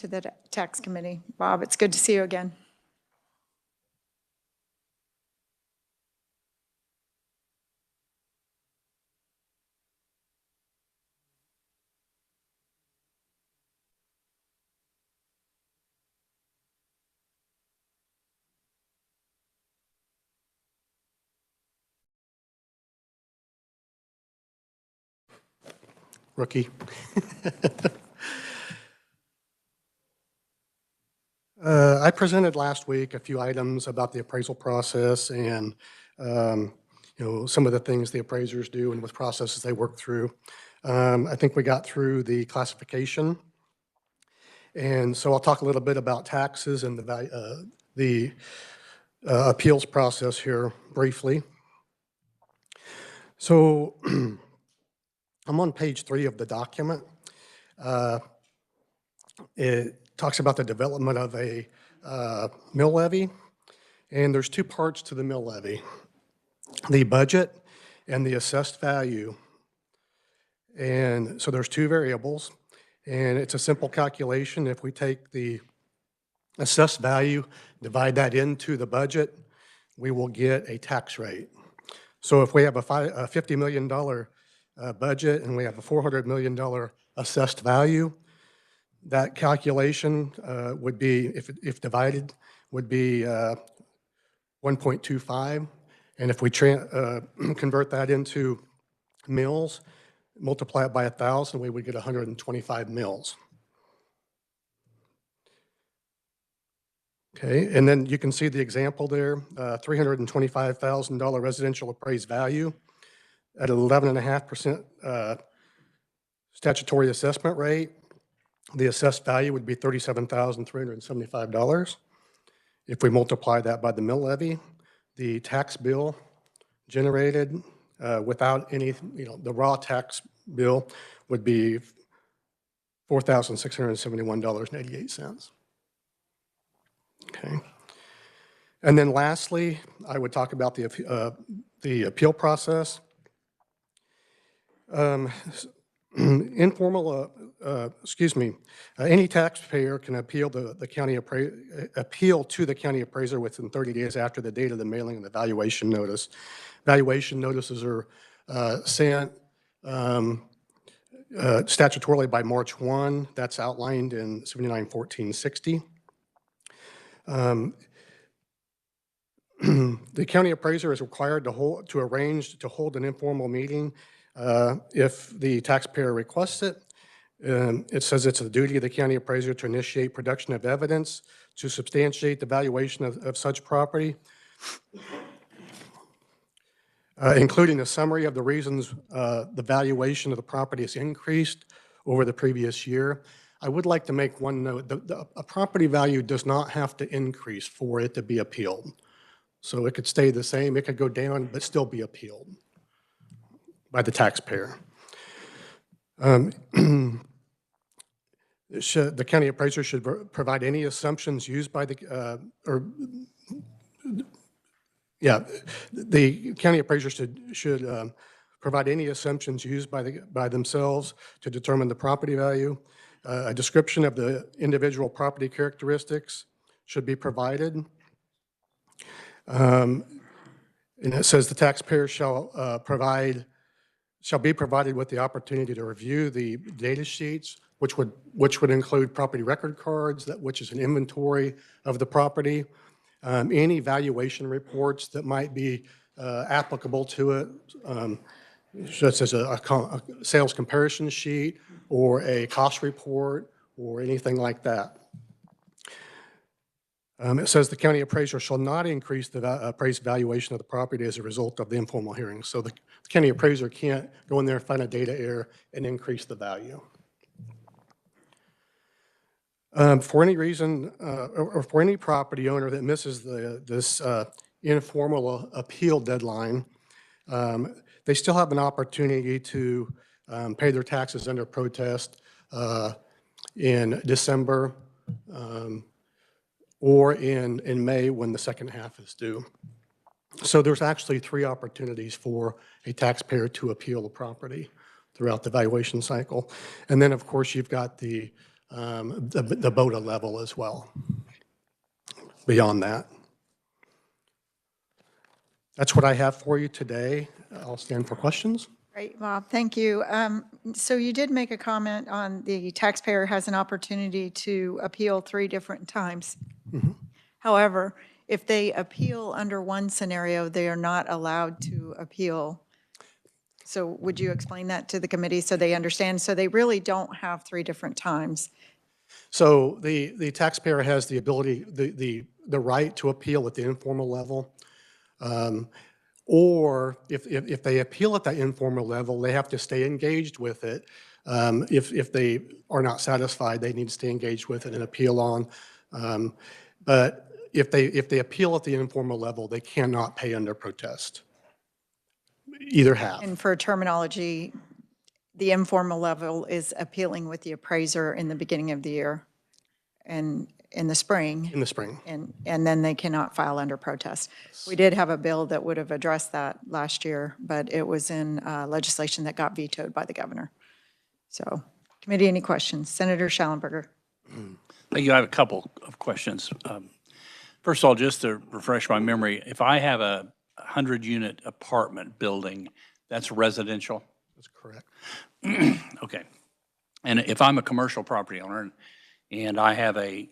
to the tax committee. Bob, it's good to see you again. Rookie. I presented last week a few items about the appraisal process and some of the things the appraisers do and with processes they work through. I think we got through the classification, and so I'll talk a little bit about taxes and the appeals process here briefly. So I'm on page 3 of the document. It talks about the development of a mill levy, and there's 2 parts to the mill levy: the budget and the assessed value. And so there's 2 variables, and it's a simple calculation. If we take the assessed value, divide that into the budget, we will get a tax rate. So if we have a $50 million budget and we have a $400 million assessed value, that calculation would be, if divided, would be 1.25. And if we convert that into mills, multiply it by 1,000, we would get 125 mills. Okay, and then you can see the example there, $325,000 residential appraised value at 11.5% statutory assessment rate. The assessed value would be $37,375. If we multiply that by the mill levy, the tax bill generated without any, the raw tax bill would be $4,671.88. Okay. And then lastly, I would talk about the appeal process. Any taxpayer can appeal to the county appraiser within 30 days after the date of the mailing of the valuation notice. Valuation notices are sent statutorily by March 1. That's outlined in 79-1460. The county appraiser is required to arrange to hold an informal meeting if the taxpayer requests it. It says it's the duty of the county appraiser to initiate production of evidence to substantiate the valuation of such property, including a summary of the reasons the valuation of the property has increased over the previous year. I would like to make one note. A property value does not have to increase for it to be appealed. So it could stay the same, it could go down, but still be appealed by the taxpayer. The county appraiser should provide any assumptions used by the county appraiser should provide any assumptions used by themselves to determine the property value. A description of the individual property characteristics should be provided. And it says the taxpayer shall be provided with the opportunity to review the data sheets, which would include property record cards, which is an inventory of the property, any valuation reports that might be applicable to it, such as a sales comparison sheet or a cost report or anything like that. It says the county appraiser shall not increase the appraised valuation of the property as a result of the informal hearing. So the county appraiser can't go in there and find a data error and increase the value. For any reason, or for any property owner that misses this informal appeal deadline, they still have an opportunity to pay their taxes under protest in December or in May when the second half is due. So there's actually 3 opportunities for a taxpayer to appeal the property throughout the valuation cycle. And then, of course, you've got the the BOTA level as well. Beyond that. That's what I have for you today. I'll stand for questions. Great, Bob, thank you. So you did make a comment on the taxpayer has an opportunity to appeal 3 different times. However, if they appeal under one scenario, they are not allowed to appeal. So would you explain that to the committee so they understand? So they really don't have 3 different times. So the taxpayer has the ability, the right to appeal at the informal level. Or if they appeal at that informal level, they have to stay engaged with it. If they are not satisfied, they need to stay engaged with it and appeal on. But if they appeal at the informal level, they cannot pay under protest. Either have. And for terminology, the informal level is appealing with the appraiser in the beginning of the year and in the spring. In the spring. And then they cannot file under protest. We did have a bill that would have addressed that last year, but it was in legislation that got vetoed by the governor. So, committee, any questions? Senator Schallenberger. Thank you. I have a couple of questions. First of all, just to refresh my memory, if I have a 100-unit apartment building, that's residential? That's correct. Okay. And if I'm a commercial property owner and I have a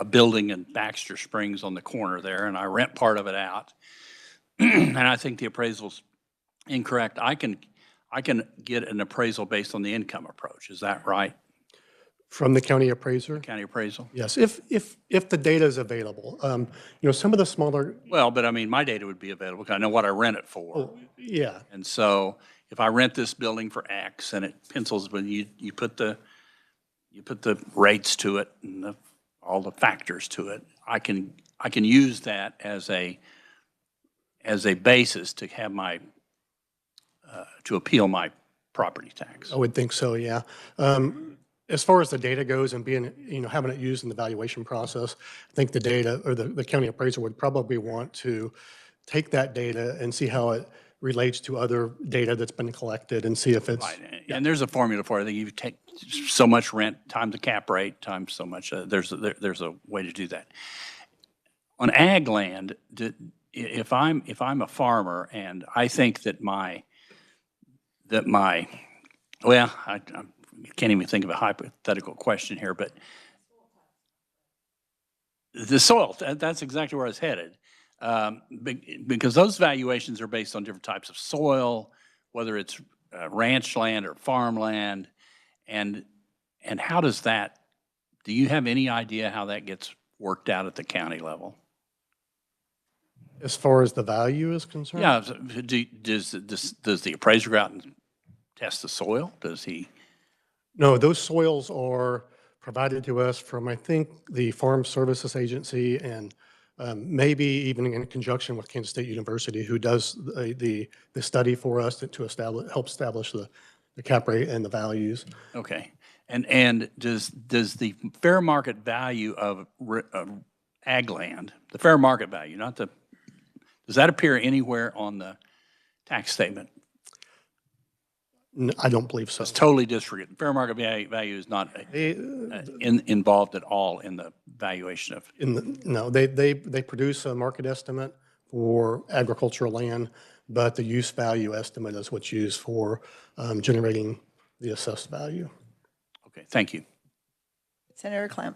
building in Baxter Springs on the corner there, and I rent part of it out, and I think the appraisal's incorrect, I can get an appraisal based on the income approach. Is that right? From the county appraiser? County appraisal? Yes, if the data is available. Some of the smaller, Well, but I mean, my data would be available because I know what I rent it for. yeah, And so if I rent this building for X and it pencils, when you put the rates to it and all the factors to it, I can use that as a basis to have my to appeal my property tax. I would think so, yeah. As far as the data goes and being, having it used in the valuation process, I think the data or the county appraiser would probably want to take that data and see how it relates to other data that's been collected and see if it's. Right, and there's a formula for it. I think you take so much rent times the cap rate times so much. There's a way to do that. On ag land, if I'm a farmer and I think that my well, I can't even think of a hypothetical question here, but the soil, that's exactly where I was headed. Because those valuations are based on different types of soil, whether it's ranch land or farmland, and how does that, do you have any idea how that gets worked out at the county level? As far as the value is concerned? Yeah, does the appraiser go out and test the soil? Does he? No, those soils are provided to us from, I think, the Farm Services Agency and maybe even in conjunction with Kansas State University, who does the study for us to help establish the cap rate and the values. Okay. And does the fair market value of ag land, the fair market value, does that appear anywhere on the tax statement? I don't believe so. It's totally disregarded. Fair market value is not involved at all in the valuation of. No, they produce a market estimate for agricultural land, but the use value estimate is what's used for generating the assessed value. Okay, thank you. Senator Klemp.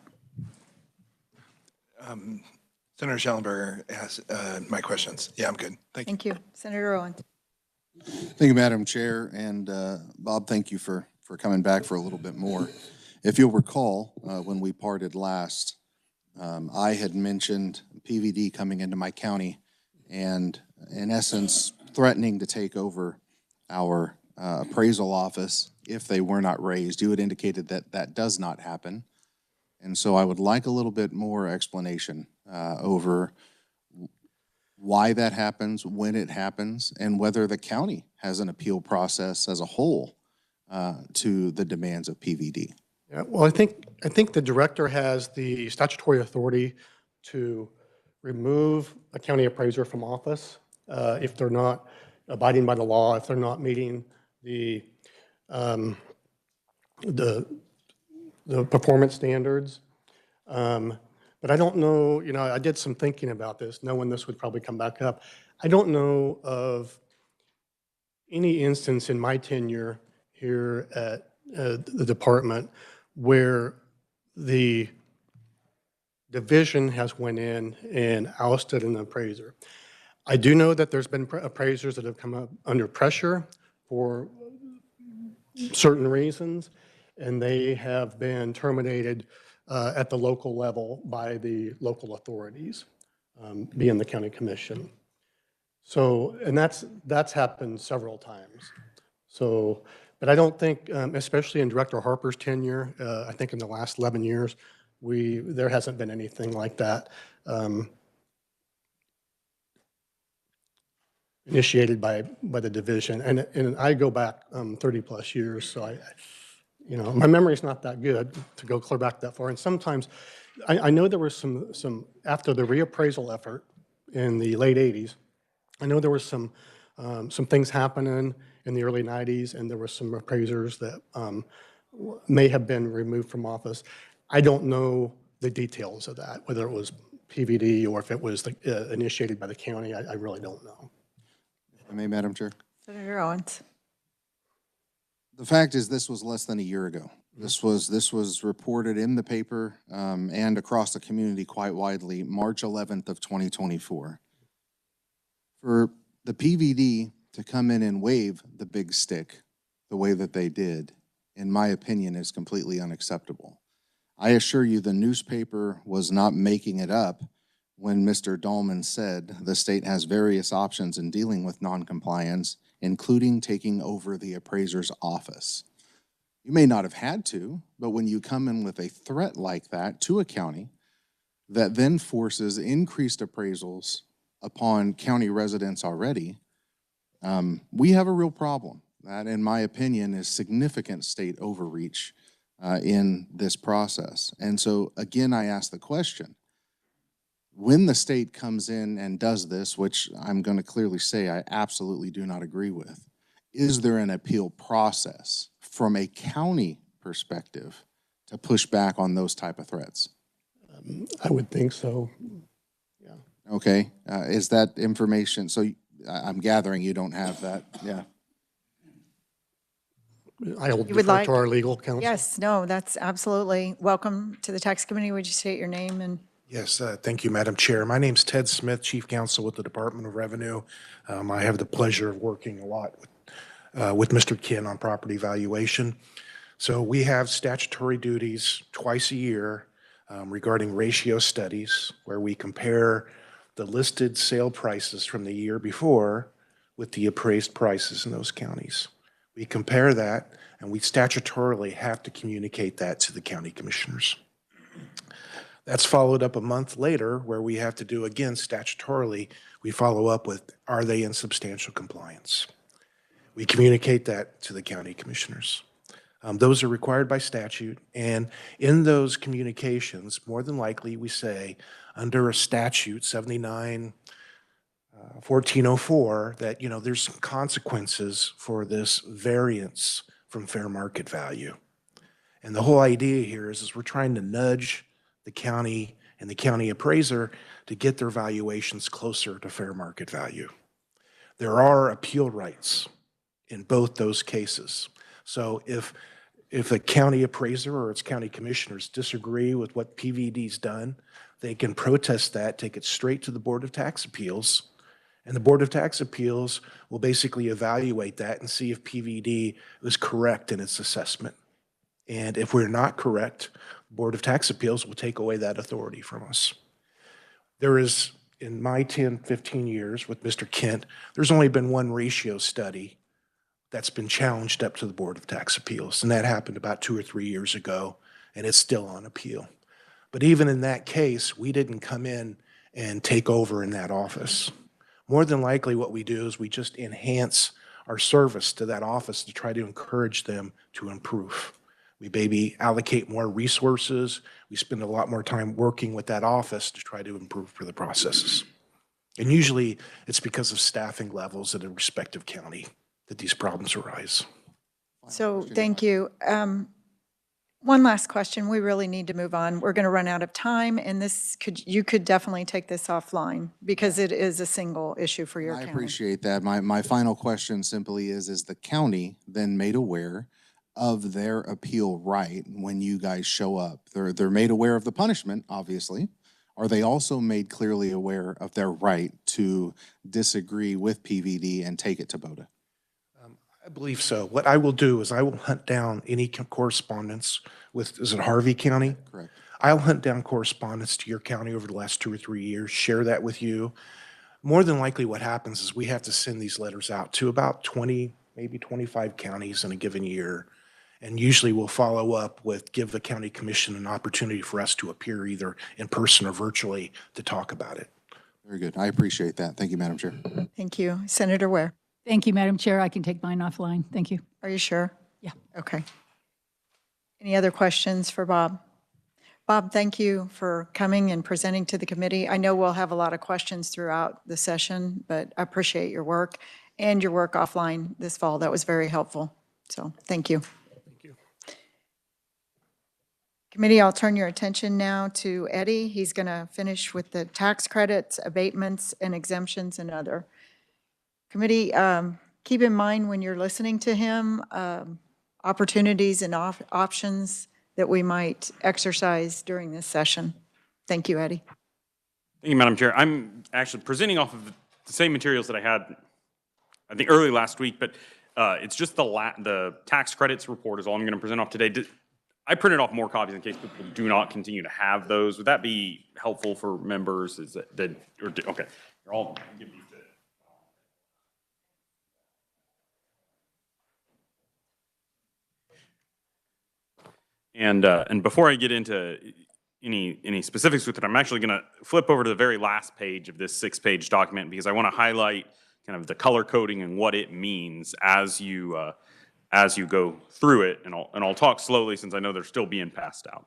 Senator Schallenberger has my questions. Yeah, I'm good. Thank you. Thank you. Senator Owen. Thank you, Madam Chair, and Bob, thank you for coming back for a little bit more. If you'll recall, when we parted last, I had mentioned PVD coming into my county and, in essence, threatening to take over our appraisal office if they were not raised. You had indicated that that does not happen, and so I would like a little bit more explanation over why that happens, when it happens, and whether the county has an appeal process as a whole to the demands of PVD. Yeah, well, I think the director has the statutory authority to remove a county appraiser from office if they're not abiding by the law, if they're not meeting the the performance standards. But I don't know, you know, I did some thinking about this, knowing this would probably come back up. I don't know of any instance in my tenure here at the department where the division has went in and ousted an appraiser. I do know that there's been appraisers that have come up under pressure for certain reasons, and they have been terminated at the local level by the local authorities, being the county commission. So, and that's happened several times. So, but I don't think, especially in Director Harper's tenure, I think in the last 11 years, there hasn't been anything like that initiated by the division. And I go back 30 plus years, so you know, my memory's not that good to go clear back that far. And sometimes, I know there was some after the reappraisal effort in the late 80s, I know there was some things happening in the early 90s, and there were some appraisers that may have been removed from office. I don't know the details of that, whether it was PVD or if it was initiated by the county. I really don't know. I may, Madam Chair? Senator Owens. The fact is, this was less than a year ago. This was reported in the paper and across the community quite widely, March 11th of 2024. For the PVD to come in and wave the big stick the way that they did, in my opinion, is completely unacceptable. I assure you the newspaper was not making it up when Mr. Dahlman said the state has various options in dealing with noncompliance, including taking over the appraiser's office. You may not have had to, but when you come in with a threat like that to a county that then forces increased appraisals upon county residents already, we have a real problem. That, in my opinion, is significant state overreach in this process. And so, again, I ask the question, when the state comes in and does this, which I'm going to clearly say I absolutely do not agree with, is there an appeal process from a county perspective to push back on those type of threats? I would think so. Yeah. Okay. Is that information? So I'm gathering you don't have that. Yeah. I'll You would defer like? to our legal counsel. Yes, no, that's absolutely. Welcome to the Tax Committee. Would you state your name and? Yes, thank you, Madam Chair. My name's Ted Smith, Chief Counsel with the Department of Revenue. I have the pleasure of working a lot with Mr. Kin on property valuation. So we have statutory duties twice a year regarding ratio studies where we compare the listed sale prices from the year before with the appraised prices in those counties. We compare that, and we statutorily have to communicate that to the county commissioners. That's followed up a month later where we have to do, again, statutorily, we follow up with, are they in substantial compliance? We communicate that to the county commissioners. Those are required by statute, and in those communications, more than likely, we say, under a statute, 79-1404, that, you know, there's some consequences for this variance from fair market value. And the whole idea here is we're trying to nudge the county and the county appraiser to get their valuations closer to fair market value. There are appeal rights in both those cases. So if a county appraiser or its county commissioners disagree with what PVD's done, they can protest that, take it straight to the Board of Tax Appeals, and the Board of Tax Appeals will basically evaluate that and see if PVD was correct in its assessment. And if we're not correct, Board of Tax Appeals will take away that authority from us. There is, in my 10, 15 years with Mr. Kent, there's only been one ratio study that's been challenged up to the Board of Tax Appeals, and that happened about 2 or 3 years ago, and it's still on appeal. But even in that case, we didn't come in and take over in that office. More than likely what we do is we just enhance our service to that office to try to encourage them to improve. We maybe allocate more resources. We spend a lot more time working with that office to try to improve for the processes. And usually it's because of staffing levels at a respective county that these problems arise. So, thank you. One last question. We really need to move on. We're going to run out of time, and you could definitely take this offline because it is a single issue for your I county. appreciate that. My final question simply is the county then made aware of their appeal right when you guys show up? They're made aware of the punishment, obviously. Are they also made clearly aware of their right to disagree with PVD and take it to BOTA? I believe so. What I will do is I will hunt down any correspondence with, is it Harvey County? Correct. I'll hunt down correspondence to your county over the last 2 or 3 years, share that with you. More than likely what happens is we have to send these letters out to about 20, maybe 25 counties in a given year. And usually we'll follow up with, give the county commission an opportunity for us to appear either in person or virtually to talk about it. Very good. I appreciate that. Thank you, Madam Chair. Thank you. Senator Ware, Thank you, Madam Chair. I can take mine offline. Thank you. are you sure? Yeah. Okay. Any other questions for Bob? Bob, thank you for coming and presenting to the committee. I know we'll have a lot of questions throughout the session, but I appreciate your work and your work offline this fall. That was very helpful. So thank you. Thank you. Committee, I'll turn your attention now to Eddie. He's going to finish with the tax credits, abatements, and exemptions and other. Committee, keep in mind when you're listening to him, opportunities and options that we might exercise during this session. Thank you, Eddie. Thank you, Madam Chair. I'm actually presenting off of the same materials that I had, I think, early last week, but it's just the tax credits report is all I'm going to present off today. I printed off more copies in case people do not continue to have those. Would that be helpful for members? Is that okay? You're all give these to. And before I get into any specifics with it, I'm actually going to flip over to the very last page of this 6-page document because I want to highlight kind of the color coding and what it means as you go through it. And I'll talk slowly since I know they're still being passed out.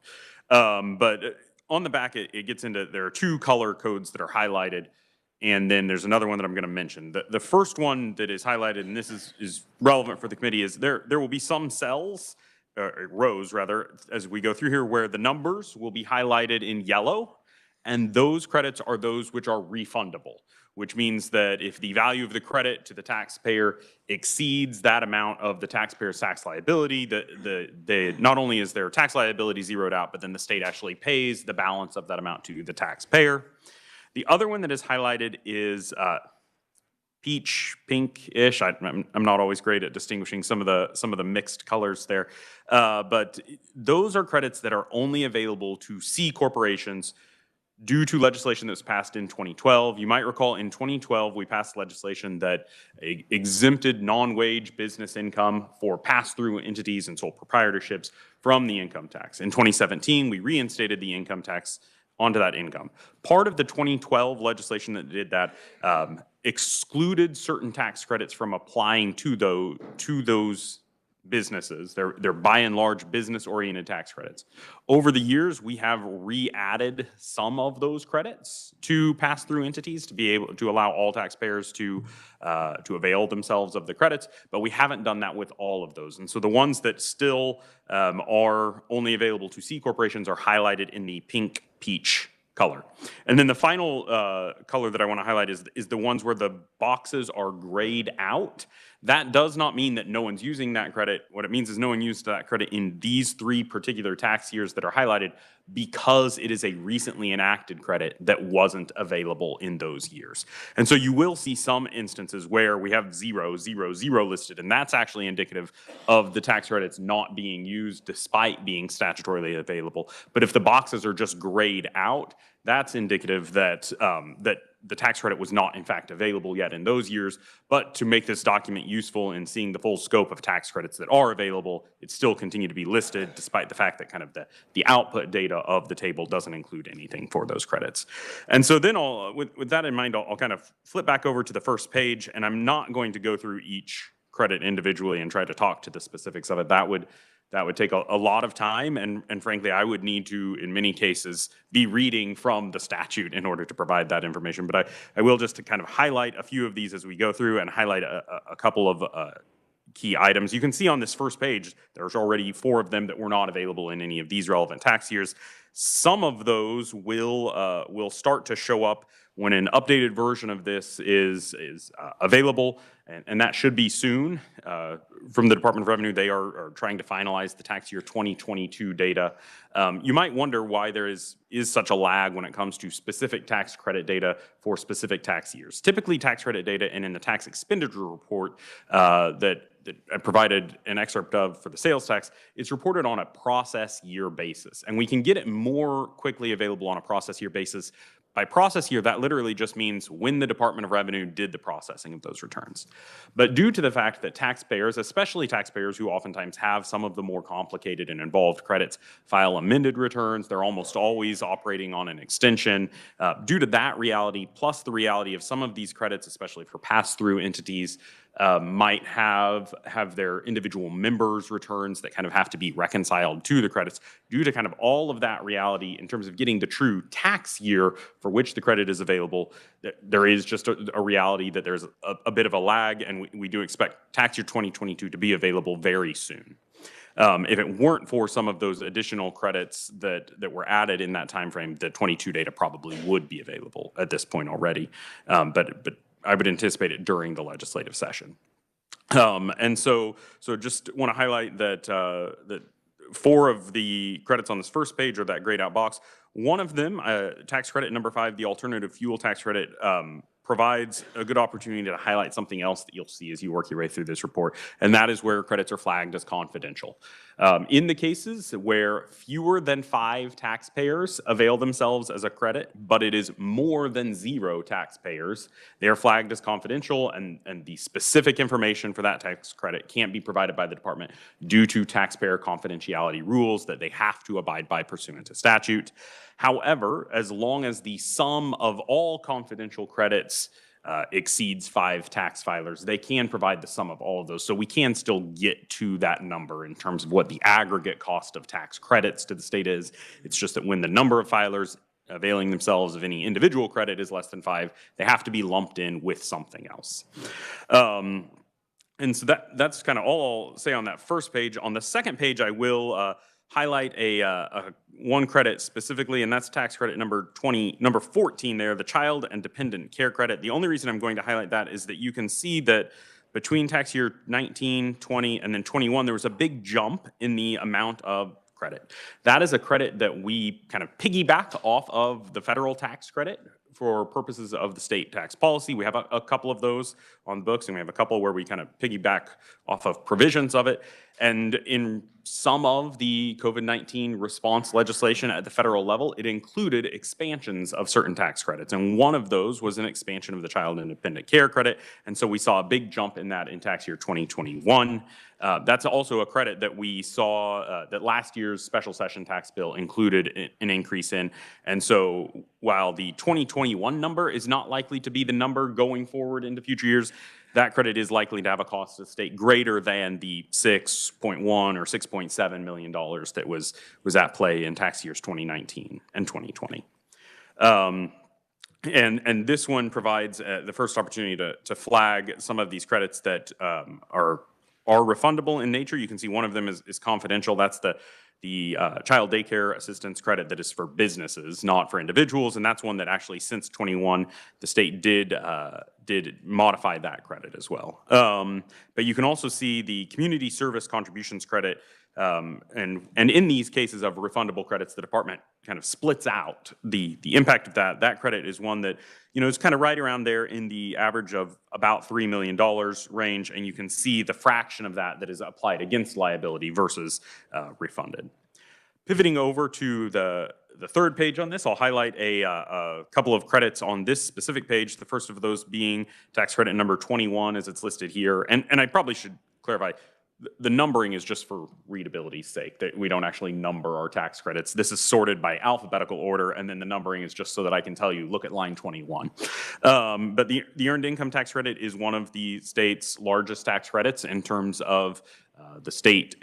But on the back, it gets into, there are 2 color codes that are highlighted. And then there's another one that I'm going to mention. The first one that is highlighted, and this is relevant for the committee, is there will be some cells, rows rather, as we go through here, where the numbers will be highlighted in yellow, and those credits are those which are refundable, which means that if the value of the credit to the taxpayer exceeds that amount of the taxpayer's tax liability, not only is their tax liability zeroed out, but then the state actually pays the balance of that amount to the taxpayer. The other one that is highlighted is peach, pink-ish. I'm not always great at distinguishing some of the mixed colors there, but those are credits that are only available to C corporations due to legislation that was passed in 2012. You might recall in 2012 we passed legislation that exempted non-wage business income for pass-through entities and sole proprietorships from the income tax. In 2017 we reinstated the income tax onto that income. Part of the 2012 legislation that did that excluded certain tax credits from applying to those businesses. They're by and large business-oriented tax credits. Over the years, we have re-added some of those credits to pass-through entities to be able to allow all taxpayers to avail themselves of the credits, but we haven't done that with all of those. And so the ones that still are only available to C corporations are highlighted in the pink peach color. And then the final color that I want to highlight is the ones where the boxes are grayed out. That does not mean that no one's using that credit. What it means is no one used that credit in these 3 particular tax years that are highlighted because it is a recently enacted credit that wasn't available in those years. And so you will see some instances where we have 0, 0, 0 listed, and that's actually indicative of the tax credits not being used despite being statutorily available. But if the boxes are just grayed out, that's indicative that that the tax credit was not in fact available yet in those years. But to make this document useful in seeing the full scope of tax credits that are available, it still continue to be listed despite the fact that kind of the output data of the table doesn't include anything for those credits. And so then with that in mind, I'll kind of flip back over to the first page, and I'm not going to go through each credit individually and try to talk to the specifics of it. That would take a lot of time, and frankly, I would need to, in many cases, be reading from the statute in order to provide that information. But I will just to kind of highlight a few of these as we go through and highlight a couple of key items. You can see on this first page, there's already 4 of them that were not available in any of these relevant tax years. Some of those will start to show up when an updated version of this is available, and that should be soon. From the Department of Revenue, they are trying to finalize the tax year 2022 data. You might wonder why there is such a lag when it comes to specific tax credit data for specific tax years. Typically, tax credit data and in the tax expenditure report that I provided an excerpt of for the sales tax, it's reported on a process year basis. And we can get it more quickly available on a process year basis. By process year, that literally just means when the Department of Revenue did the processing of those returns. But due to the fact that taxpayers, especially taxpayers who oftentimes have some of the more complicated and involved credits, file amended returns, they're almost always operating on an extension. Due to that reality, plus the reality of some of these credits, especially for pass-through entities, might have their individual members' returns that kind of have to be reconciled to the credits. Due to kind of all of that reality in terms of getting the true tax year for which the credit is available, there is just a reality that there's a bit of a lag, and we do expect tax year 2022 to be available very soon. If it weren't for some of those additional credits that were added in that time frame, the 22 data probably would be available at this point already. But I would anticipate it during the legislative session. And so just want to highlight that that 4 of the credits on this first page are that grayed out box. One of them, tax credit number 5, the alternative fuel tax credit, provides a good opportunity to highlight something else that you'll see as you work your way through this report, and that is where credits are flagged as confidential. In the cases where fewer than 5 taxpayers avail themselves as a credit, but it is more than 0 taxpayers, they are flagged as confidential, and the specific information for that tax credit can't be provided by the department due to taxpayer confidentiality rules that they have to abide by pursuant to statute. However, as long as the sum of all confidential credits exceeds 5 tax filers, they can provide the sum of all of those. So we can still get to that number in terms of what the aggregate cost of tax credits to the state is. It's just that when the number of filers availing themselves of any individual credit is less than 5, they have to be lumped in with something else. And so that's kind of all I'll say on that first page. On the second page, I will highlight one credit specifically, and that's tax credit number 14 there, the child and dependent care credit. The only reason I'm going to highlight that is that you can see that between tax year 19, 20, and then 21, there was a big jump in the amount of credit. That is a credit that we kind of piggyback off of the federal tax credit for purposes of the state tax policy. We have a couple of those on the books, and we have a couple where we kind of piggyback off of provisions of it. And in some of the COVID-19 response legislation at the federal level, it included expansions of certain tax credits. And one of those was an expansion of the child and dependent care credit. And so we saw a big jump in that in tax year 2021. That's also a credit that we saw that last year's special session tax bill included an increase in. And so while the 2021 number is not likely to be the number going forward into future years, that credit is likely to have a cost to the state greater than the $6.1 or $6.7 million that was at play in tax years 2019 and 2020. And this one provides the first opportunity to flag some of these credits that are refundable in nature. You can see one of them is confidential. That's the child daycare assistance credit that is for businesses, not for individuals. And that's one that actually since 21, the state did modify that credit as well. But you can also see the community service contributions credit. And in these cases of refundable credits, the department kind of splits out the impact of that. That credit is one that, is kind of right around there in the average of about $3 million range. And you can see the fraction of that is applied against liability versus refunded. Pivoting over to the third page on this, I'll highlight a couple of credits on this specific page. The first of those being tax credit number 21 as it's listed here. And I probably should clarify, the numbering is just for readability's sake, that we don't actually number our tax credits. This is sorted by alphabetical order, and then the numbering is just so that I can tell you, look at line 21. But the earned income tax credit is one of the state's largest tax credits in terms of the state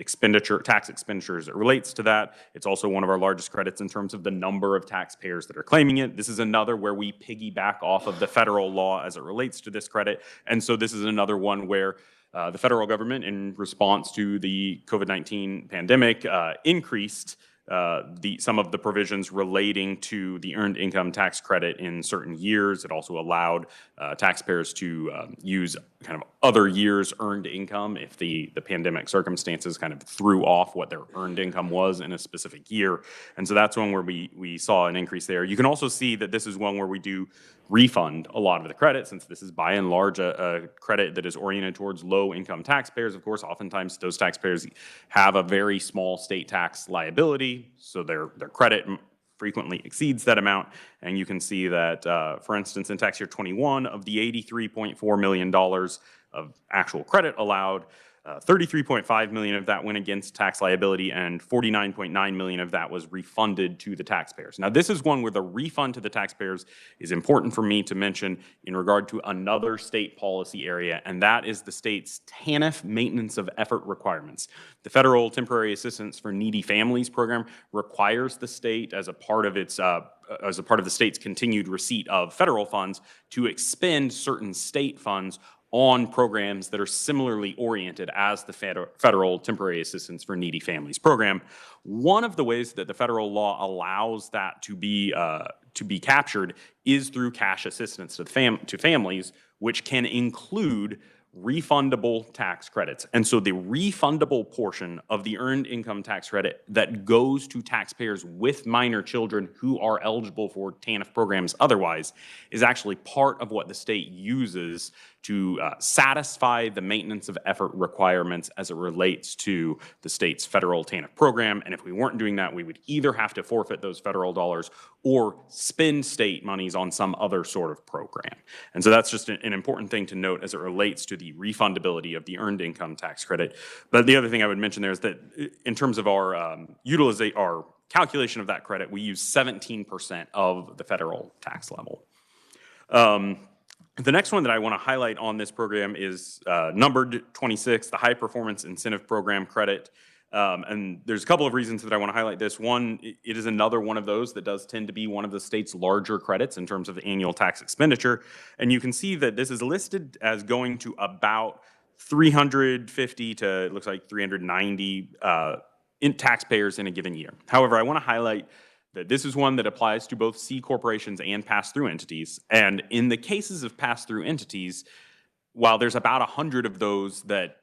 tax expenditures it relates to that. It's also one of our largest credits in terms of the number of taxpayers that are claiming it. This is another where we piggyback off of the federal law as it relates to this credit. And so this is another one where the federal government, in response to the COVID-19 pandemic, increased some of the provisions relating to the earned income tax credit in certain years. It also allowed taxpayers to use kind of other years' earned income if the pandemic circumstances kind of threw off what their earned income was in a specific year. And so that's one where we saw an increase there. You can also see that this is one where we do refund a lot of the credit, since this is by and large a credit that is oriented towards low-income taxpayers. Of course, oftentimes those taxpayers have a very small state tax liability, so their credit frequently exceeds that amount. And you can see that, for instance, in tax year 21, of the $83.4 million of actual credit allowed, 33.5 million of that went against tax liability, and 49.9 million of that was refunded to the taxpayers. Now, this is one where the refund to the taxpayers is important for me to mention in regard to another state policy area, and that is the state's TANF maintenance of effort requirements. The Federal Temporary Assistance for Needy Families program requires the state, as a part of its as a part of the state's continued receipt of federal funds, to expend certain state funds on programs that are similarly oriented as the Federal Temporary Assistance for Needy Families program. One of the ways that the federal law allows that to be captured is through cash assistance to families, which can include refundable tax credits. And so the refundable portion of the earned income tax credit that goes to taxpayers with minor children who are eligible for TANF programs otherwise is actually part of what the state uses to satisfy the maintenance of effort requirements as it relates to the state's federal TANF program. And if we weren't doing that, we would either have to forfeit those federal dollars or spend state monies on some other sort of program. And so that's just an important thing to note as it relates to the refundability of the earned income tax credit. But the other thing I would mention there is that in terms of our our calculation of that credit, we use 17% of the federal tax level. The next one that I want to highlight on this program is numbered 26, the High Performance Incentive Program credit. And there's a couple of reasons that I want to highlight this. One, it is another one of those that does tend to be one of the state's larger credits in terms of annual tax expenditure. And you can see that this is listed as going to about 350 to, it looks like 390 taxpayers in a given year. However, I want to highlight that this is one that applies to both C corporations and pass-through entities. And in the cases of pass-through entities, while there's about 100 of those that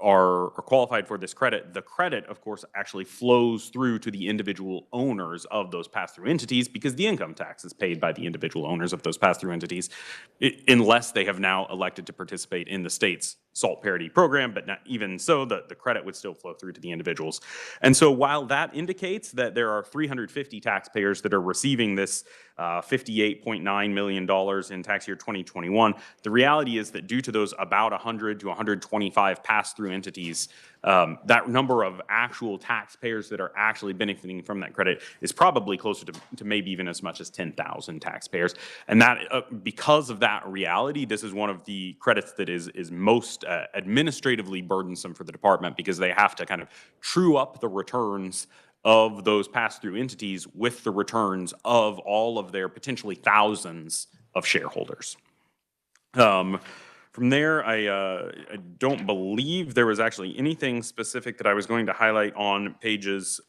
are qualified for this credit, the credit, of course, actually flows through to the individual owners of those pass-through entities, because the income tax is paid by the individual owners of those pass-through entities, unless they have now elected to participate in the state's SALT parity program. But not even so, the credit would still flow through to the individuals. And so while that indicates that there are 350 taxpayers that are receiving this $58.9 million in tax year 2021, the reality is that due to those about 100 to 125 pass-through entities, that number of actual taxpayers that are actually benefiting from that credit is probably closer to maybe even as much as 10,000 taxpayers. And that, because of that reality, this is one of the credits that is most administratively burdensome for the department, because they have to kind of true up the returns of those pass-through entities with the returns of all of their potentially thousands of shareholders. From there, I don't believe there was actually anything specific that I was going to highlight on pages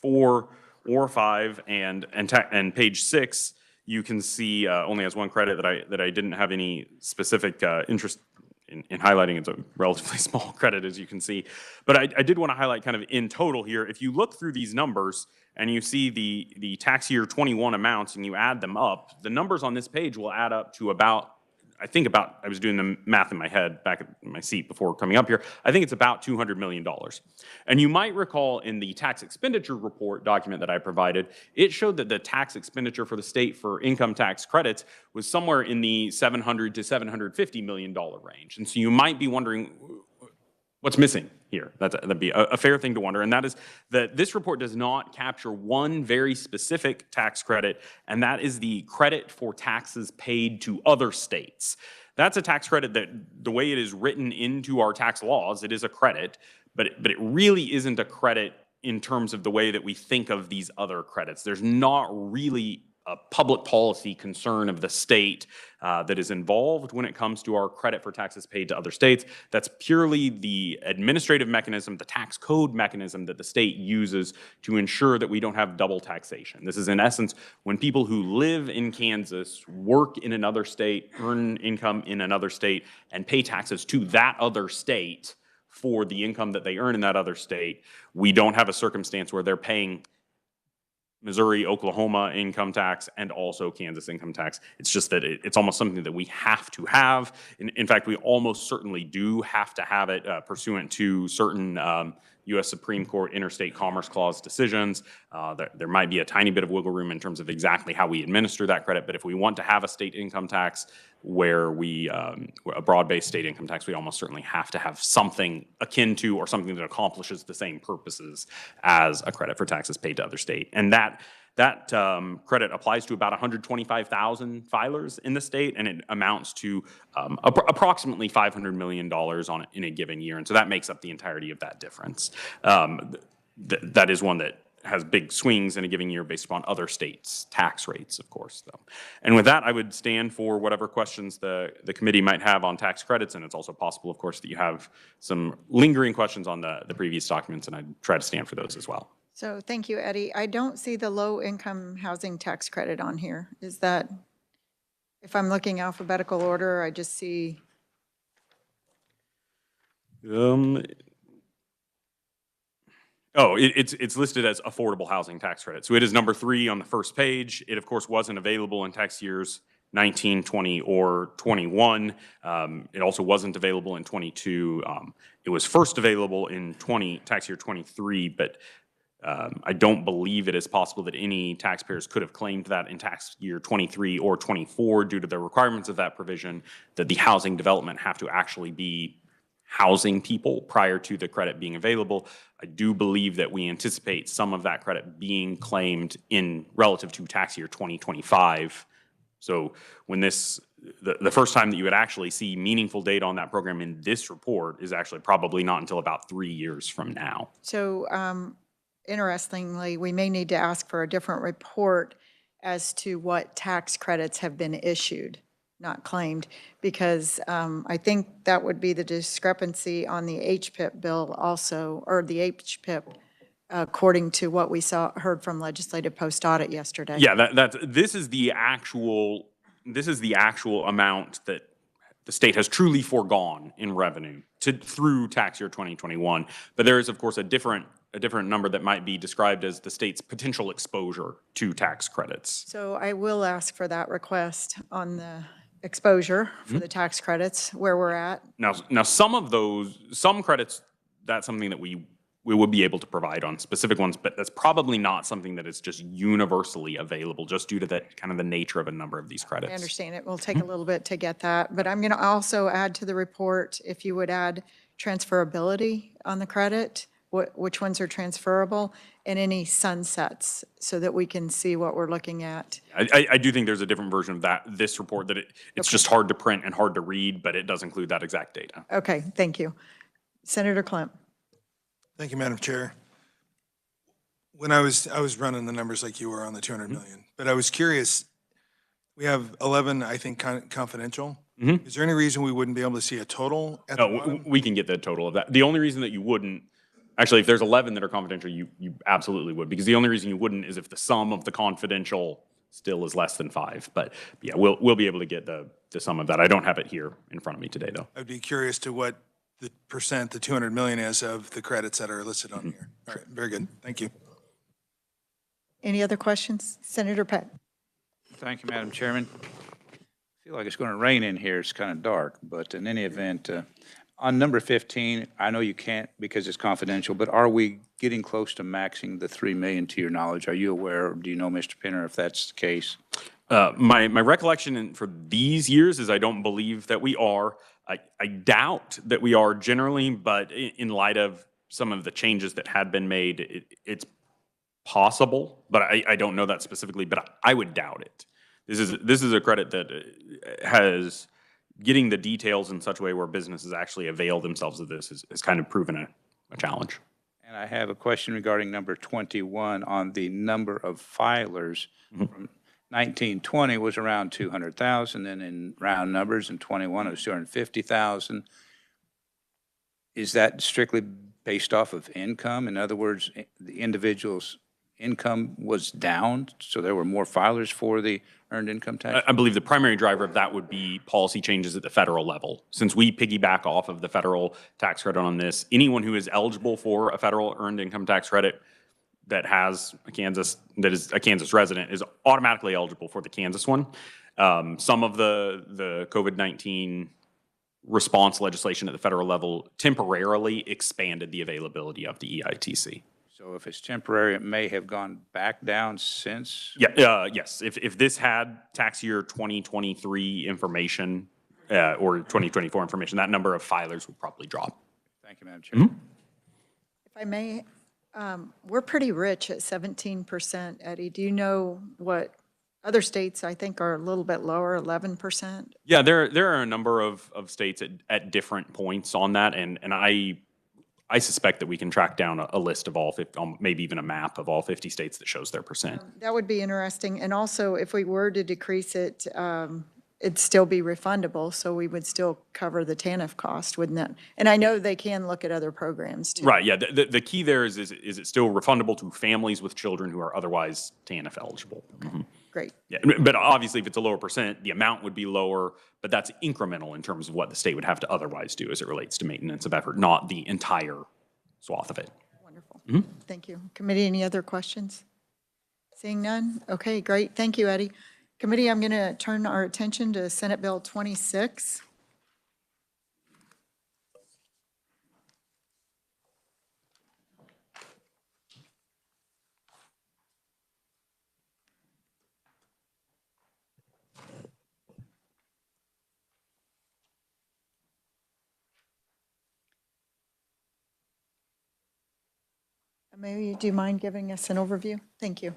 4 or 5, and page 6. You can see only has one credit that I didn't have any specific interest in highlighting. It's a relatively small credit, as you can see. But I did want to highlight kind of in total here. If you look through these numbers and you see the tax year 21 amounts and you add them up, the numbers on this page will add up to about, I was doing the math in my head back at my seat before coming up here, I think it's about $200 million. And you might recall in the tax expenditure report document that I provided, it showed that the tax expenditure for the state for income tax credits was somewhere in the $700 to $750 million range. And so you might be wondering, what's missing here? That'd be a fair thing to wonder. And that is that this report does not capture one very specific tax credit, and that is the credit for taxes paid to other states. That's a tax credit that, the way it is written into our tax laws, it is a credit, but it really isn't a credit in terms of the way that we think of these other credits. There's not really a public policy concern of the state that is involved when it comes to our credit for taxes paid to other states. That's purely the administrative mechanism, the tax code mechanism that the state uses to ensure that we don't have double taxation. This is in essence when people who live in Kansas, work in another state, earn income in another state, and pay taxes to that other state for the income that they earn in that other state, we don't have a circumstance where they're paying Missouri, Oklahoma income tax, and also Kansas income tax. It's just that it's almost something that we have to have. In fact, we almost certainly do have to have it pursuant to certain U.S. Supreme Court interstate commerce clause decisions. There might be a tiny bit of wiggle room in terms of exactly how we administer that credit, but if we want to have a state income tax where a broad-based state income tax, we almost certainly have to have something akin to or something that accomplishes the same purposes as a credit for taxes paid to other state. And that credit applies to about 125,000 filers in the state, and it amounts to approximately $500 million in a given year. And so that makes up the entirety of that difference. That is one that has big swings in a given year based upon other states' tax rates, of course, though. And with that, I would stand for whatever questions the committee might have on tax credits, and it's also possible, of course, that you have some lingering questions on the previous documents, and I'd try to stand for those as well. So thank you, Eddie. I don't see the low-income housing tax credit on here. Is that, if I'm looking alphabetical order, I just see, It's listed as affordable housing tax credit. So it is number 3 on the first page. It, of course, wasn't available in tax years 19, 20, or 21. It also wasn't available in 22. It was first available in tax year 23, but I don't believe it is possible that any taxpayers could have claimed that in tax year 23 or 24 due to the requirements of that provision, that the housing development have to actually be housing people prior to the credit being available. I do believe that we anticipate some of that credit being claimed in relative to tax year 2025. So when the first time that you would actually see meaningful data on that program in this report is actually probably not until about 3 years from now. so interestingly, we may need to ask for a different report as to what tax credits have been issued, not claimed, because I think that would be the discrepancy on the HPIP bill also, or the HPIP, according to what we heard from legislative post-audit yesterday. Yeah, this is the actual amount that the state has truly foregone in revenue through tax year 2021. But there is, of course, a different number that might be described as the state's potential exposure to tax credits. So I will ask for that request on the exposure for the tax credits, where we're at. Now some credits, that's something that we would be able to provide on specific ones, but that's probably not something that is just universally available just due to that kind of the nature of a number of these credits. I understand it will take a little bit to get that, but I'm going to also add to the report, if you would add transferability on the credit, which ones are transferable, and any sunsets, so that we can see what we're looking at. I do think there's a different version of this report that it's just hard to print and hard to read, but it does include that exact data. Okay, thank you. Senator Klemp. Thank you, Madam Chair. When I was running the numbers like you were on the 200 million, but I was curious, we have 11, I think, confidential. Is there any reason we wouldn't be able to see a total at the bottom? We can get the total of that. The only reason that you wouldn't, actually, if there's 11 that are confidential, you absolutely would, because the only reason you wouldn't is if the sum of the confidential still is less than 5. But yeah, we'll be able to get the sum of that. I don't have it here in front of me today, though. I'd be curious to what the percent, the 200 million is of the credits that are listed on here. All right, very good. Thank you. Any other questions? Senator Peck. Thank you, Madam Chairman. I feel like it's going to rain in here. It's kind of dark, but in any event, on number 15, I know you can't because it's confidential, but are we getting close to maxing the 3 million to your knowledge? Are you aware, or do you know, Mr. Penner, if that's the case? My recollection for these years is I don't believe that we are. I doubt that we are generally, but in light of some of the changes that had been made, it's possible, but I don't know that specifically, but I would doubt it. This is a credit that has getting the details in such a way where businesses actually avail themselves of this has kind of proven a challenge. And I have a question regarding number 21 on the number of filers. 1920 was around 200,000, and in round numbers in 21 it was 250,000. Is that strictly based off of income? In other words, the individual's income was down, so there were more filers for the earned income tax? I believe the primary driver of that would be policy changes at the federal level. Since we piggyback off of the federal tax credit on this, anyone who is eligible for a federal earned income tax credit that is a Kansas resident is automatically eligible for the Kansas one. Some of the COVID-19 response legislation at the federal level temporarily expanded the availability of the EITC. So if it's temporary, it may have gone back down since? Yeah, yes. If this had tax year 2023 information or 2024 information, that number of filers would probably drop. Thank you, Madam Chair. If I may, we're pretty rich at 17%, Eddie. Do you know what other states, I think, are a little bit lower, 11%? Yeah, there are a number of states at different points on that, and I suspect that we can track down a list of all 50, maybe even a map of all 50 states that shows their percent. That would be interesting. And also, if we were to decrease it, it'd still be refundable, so we would still cover the TANF cost, wouldn't that? And I know they can look at other programs, too. Right, yeah. The key there is it still refundable to families with children who are otherwise TANF eligible? Mm-hmm. Great. Yeah, but obviously, if it's a lower percent, the amount would be lower, but that's incremental in terms of what the state would have to otherwise do as it relates to maintenance of effort, not the entire swath of it. Wonderful. Thank you. Committee, any other questions? Seeing none? Okay, great. Thank you, Eddie. Committee, I'm going to turn our attention to Senate Bill 26. Maybe, do you mind giving us an overview? Thank you.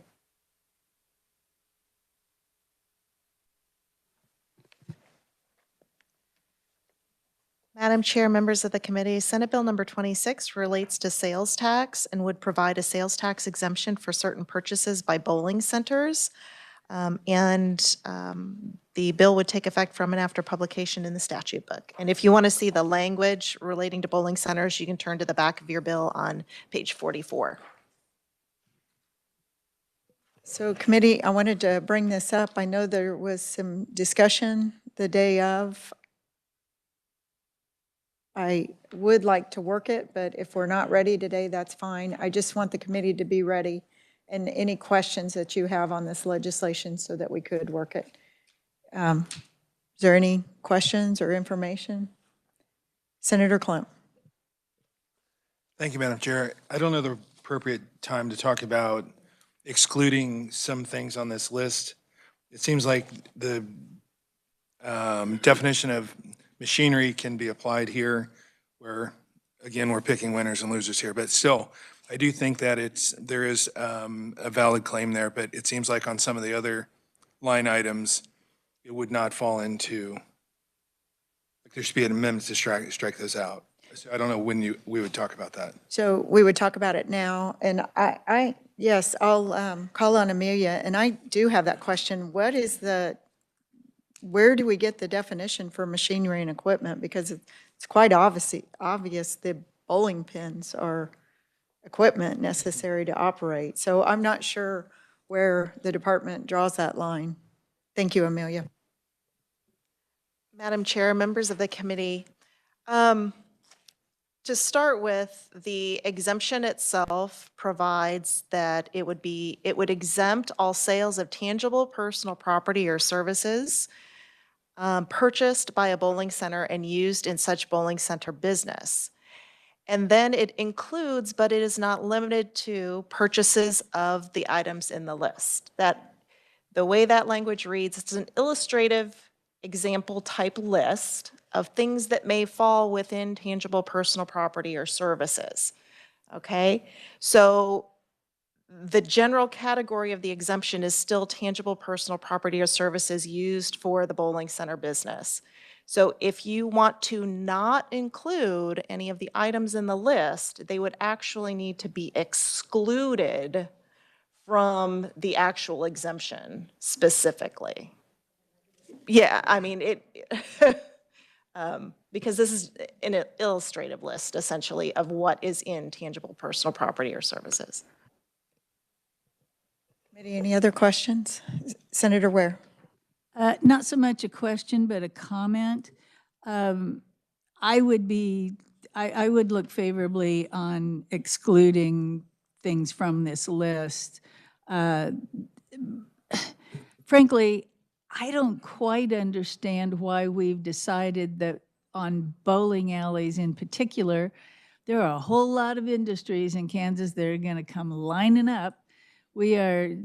Madam Chair, members of the committee, Senate Bill number 26 relates to sales tax and would provide a sales tax exemption for certain purchases by bowling centers. The bill would take effect from and after publication in the statute book. And if you want to see the language relating to bowling centers, you can turn to the back of your bill on page 44. So committee, I wanted to bring this up. I know there was some discussion the day of. I would like to work it, but if we're not ready today, that's fine. I just want the committee to be ready and any questions that you have on this legislation so that we could work it. Is there any questions or information? Senator Klump. Thank you, Madam Chair. I don't know the appropriate time to talk about excluding some things on this list. It seems like the definition of machinery can be applied here, where, again, we're picking winners and losers here. But still, I do think that there is a valid claim there, but it seems like on some of the other line items, it would not fall into, like there should be an amendment to strike those out. So I don't know when we would talk about that. So we would talk about it now, and yes, I'll call on Amelia, and I do have that question. Where do we get the definition for machinery and equipment? Because it's quite obvious the bowling pins are equipment necessary to operate. So I'm not sure where the department draws that line. Thank you, Amelia. Madam Chair, members of the committee, to start with, the exemption itself provides that it would exempt all sales of tangible personal property or services purchased by a bowling center and used in such bowling center business. And then it includes, but it is not limited to, purchases of the items in the list. The way that language reads, it's an illustrative example type list of things that may fall within tangible personal property or services. Okay? So the general category of the exemption is still tangible personal property or services used for the bowling center business. So if you want to not include any of the items in the list, they would actually need to be excluded from the actual exemption specifically. Yeah, I mean, because this is an illustrative list essentially of what is in tangible personal property or services. Committee, any other questions? Senator Ware? Not so much a question, but a comment. I would look favorably on excluding things from this list. Frankly, I don't quite understand why we've decided that on bowling alleys in particular, there are a whole lot of industries in Kansas that are going to come lining up. We're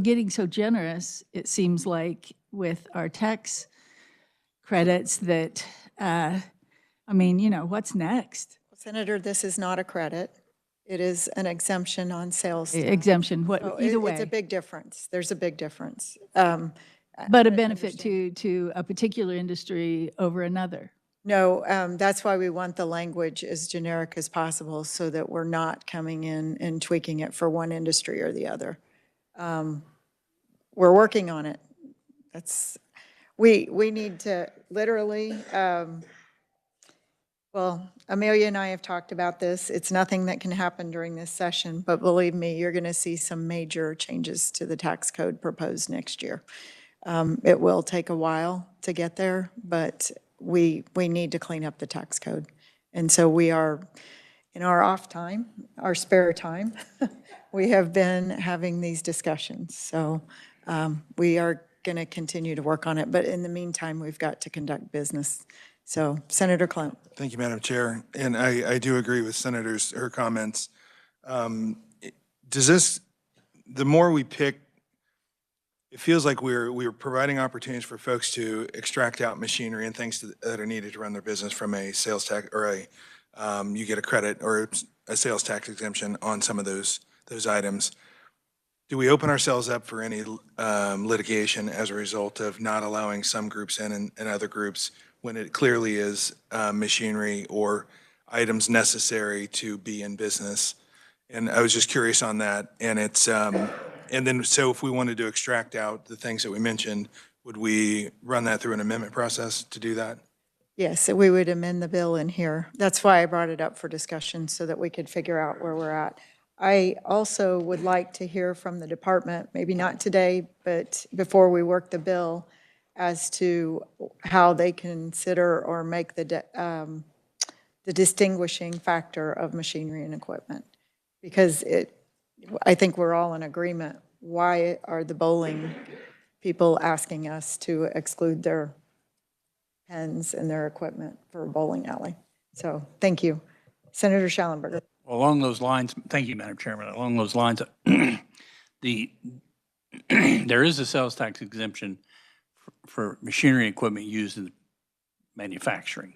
getting so generous, it seems like, with our tax credits that, I mean, you know, what's next? Senator, this is not a credit. It is an exemption on sales. Exemption, what, So either It's a way. big difference. There's a big difference. But a benefit to a particular industry over another. No, that's why we want the language as generic as possible so that we're not coming in and tweaking it for one industry or the other. We're working on it. We need to literally, well, Amelia and I have talked about this. It's nothing that can happen during this session, but believe me, you're going to see some major changes to the tax code proposed next year. It will take a while to get there, but we need to clean up the tax code. And so we are, in our off time, our spare time, we have been having these discussions. So we are going to continue to work on it. But in the meantime, we've got to conduct business. So Senator Clump. Thank you, Madam Chair. And I do agree with her comments. Does this, the more we pick, it feels like we're providing opportunities for folks to extract out machinery and things that are needed to run their business from a sales tax, or you get a credit or a sales tax exemption on some of those items. Do we open ourselves up for any litigation as a result of not allowing some groups in and other groups when it clearly is machinery or items necessary to be in business? And I was just curious on that. And it's, and then, so if we wanted to extract out the things that we mentioned, would we run that through an amendment process to do that? Yes, so we would amend the bill in here. That's why I brought it up for discussion so that we could figure out where we're at. I also would like to hear from the department, maybe not today, but before we work the bill, as to how they consider or make the distinguishing factor of machinery and equipment. Because I think we're all in agreement. Why are the bowling people asking us to exclude their pens and their equipment for a bowling alley? So thank you. Senator Schallenberger. Along those lines, thank you, Madam Chairman. Along those lines, there is a sales tax exemption for machinery and equipment used in manufacturing.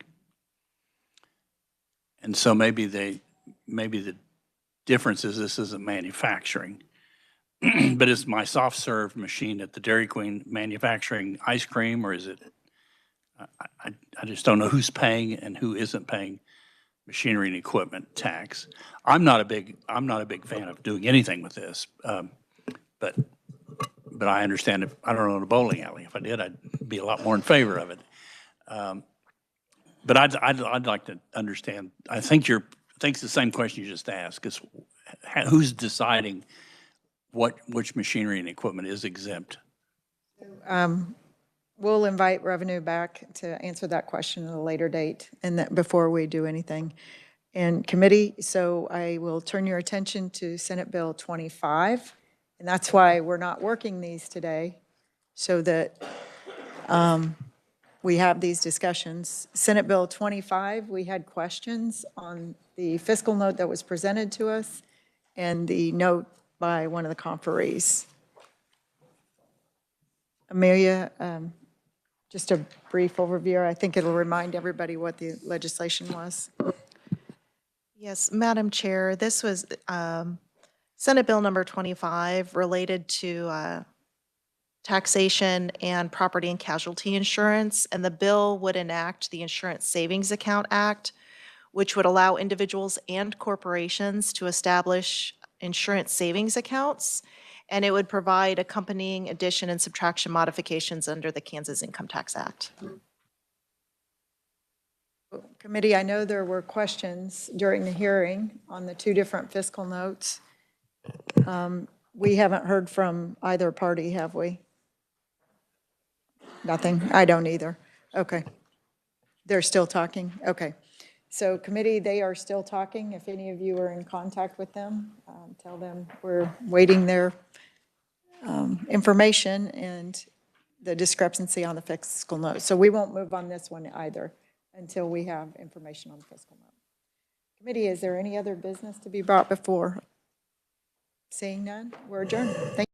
And so maybe the difference is this isn't manufacturing, but is my soft serve machine at the Dairy Queen manufacturing ice cream, or is it? I just don't know who's paying and who isn't paying machinery and equipment tax. I'm not a big fan of doing anything with this, but I understand if I don't own a bowling alley. If I did, I'd be a lot more in favor of it. But I'd like to understand. I think it's the same question you just asked. Is who's deciding which machinery and equipment is exempt? We'll invite Revenue back to answer that question at a later date and that before we do anything. And committee, so I will turn your attention to Senate Bill 25. And that's why we're not working these today, so that we have these discussions. Senate Bill 25, we had questions on the fiscal note that was presented to us and the note by one of the conferees. Amelia, just a brief overview. I think it'll remind everybody what the legislation was. Yes, Madam Chair, this was Senate Bill number 25 related to taxation and property and casualty insurance, and the bill would enact the Insurance Savings Account Act, which would allow individuals and corporations to establish insurance savings accounts, and it would provide accompanying addition and subtraction modifications under the Kansas Income Tax Act. Committee, I know there were questions during the hearing on the two different fiscal notes. We haven't heard from either party, have we? Nothing? I don't either. Okay. They're still talking? Okay. So committee, they are still talking. If any of you are in contact with them, tell them we're waiting their information and the discrepancy on the fiscal note. So we won't move on this one either until we have information on the fiscal note. Committee, is there any other business to be brought before? Seeing none, we're adjourned. Thank you.